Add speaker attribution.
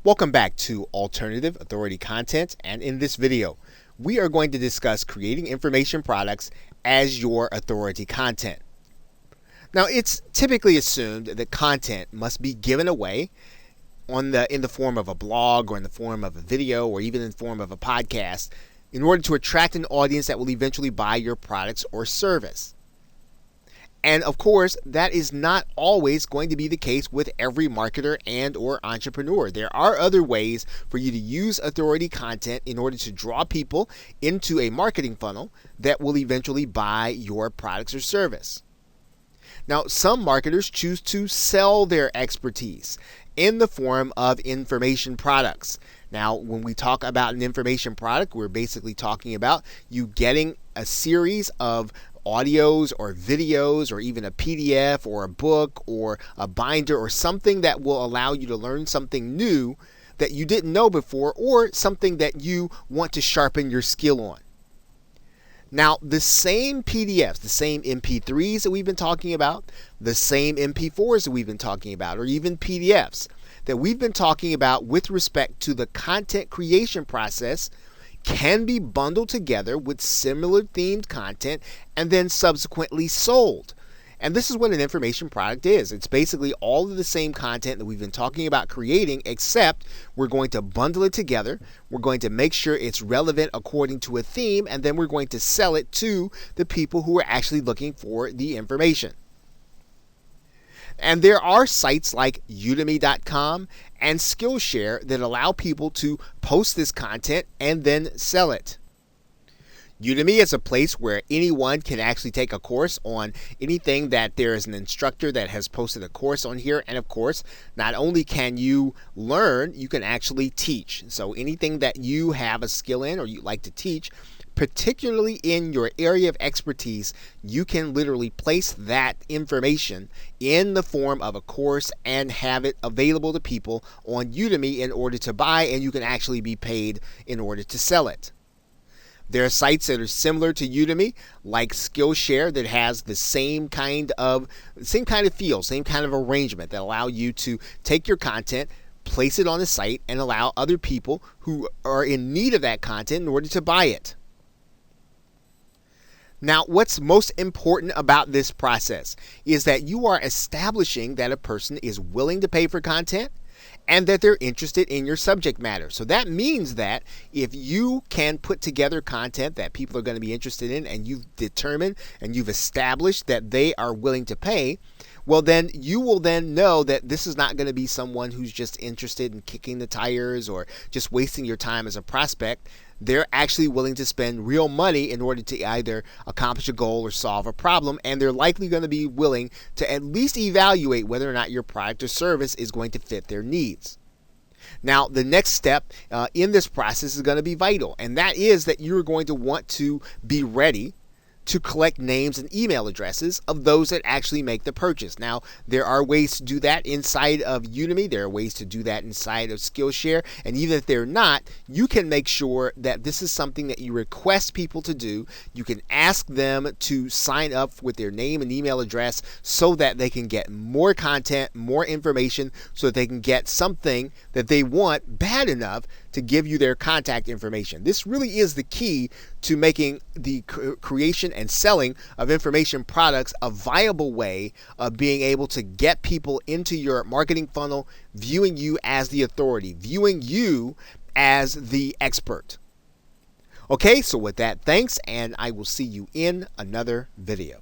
Speaker 1: Welcome back to Alternative Authority Content, and in this video we are going to discuss creating information products as your authority content. Now, it's typically assumed that content must be given away in the form of a blog or in the form of a video or even in the form of a podcast in order to attract an audience that will eventually buy your products or service. And of course, that is not always going to be the case with every marketer and or entrepreneur. There are other ways for you to use authority content in order to draw people into a marketing funnel that will eventually buy your products or service. Now, some marketers choose to sell their expertise in the form of information products. Now, when we talk about an information product, we're basically talking about you getting a series of audios or videos or even a PDF or a book or a binder or something that will allow you to learn something new that you didn't know before or something that you want to sharpen your skill on. Now, the same PDFs, the same MP3s that we've been talking about, the same MP4s that we've been talking about, or even PDFs that we've been talking about with respect to the content creation process can be bundled together with similar themed content and then subsequently sold. And this is what an information product is. It's basically all of the same content that we've been talking about creating, except we're going to bundle it together. We're going to make sure it's relevant according to a theme, and then we're going to sell it to the people who are actually looking for the information. And there are sites like Udemy.com and Skillshare that allow people to post this content and then sell it. Udemy is a place where anyone can actually take a course on anything that there is an instructor that has posted a course on here. And of course, not only can you learn, you can actually teach. So anything that you have a skill in or you like to teach, particularly in your area of expertise, you can literally place that information in the form of a course and have it available to people on Udemy in order to buy, and you can actually be paid in order to sell it. There are sites that are similar to Udemy, like Skillshare, that has the same kind of feel, same kind of arrangement that allow you to take your content, place it on the site, and allow other people who are in need of that content in order to buy it. Now, what's most important about this process is that you are establishing that a person is willing to pay for content and that they're interested in your subject matter. So that means that if you can put together content that people are going to be interested in and you've determined and you've established that they are willing to pay, well, then you will then know that this is not going to be someone who's just interested in kicking the tires or just wasting your time as a prospect. They're actually willing to spend real money in order to either accomplish a goal or solve a problem, and they're likely going to be willing to at least evaluate whether or not your product or service is going to fit their needs. Now, the next step in this process is going to be vital, and that is that you're going to want to be ready to collect names and email addresses of those that actually make the purchase. Now, there are ways to do that inside of Udemy. There are ways to do that inside of Skillshare. And even if they're not, you can make sure that this is something that you request people to do. You can ask them to sign up with their name and email address so that they can get more content, more information, so that they can get something that they want bad enough to give you their contact information. This really is the key to making the creation and selling of information products a viable way of being able to get people into your marketing funnel, viewing you as the authority, viewing you as the expert. Okay, so with that, thanks, and I will see you in another video.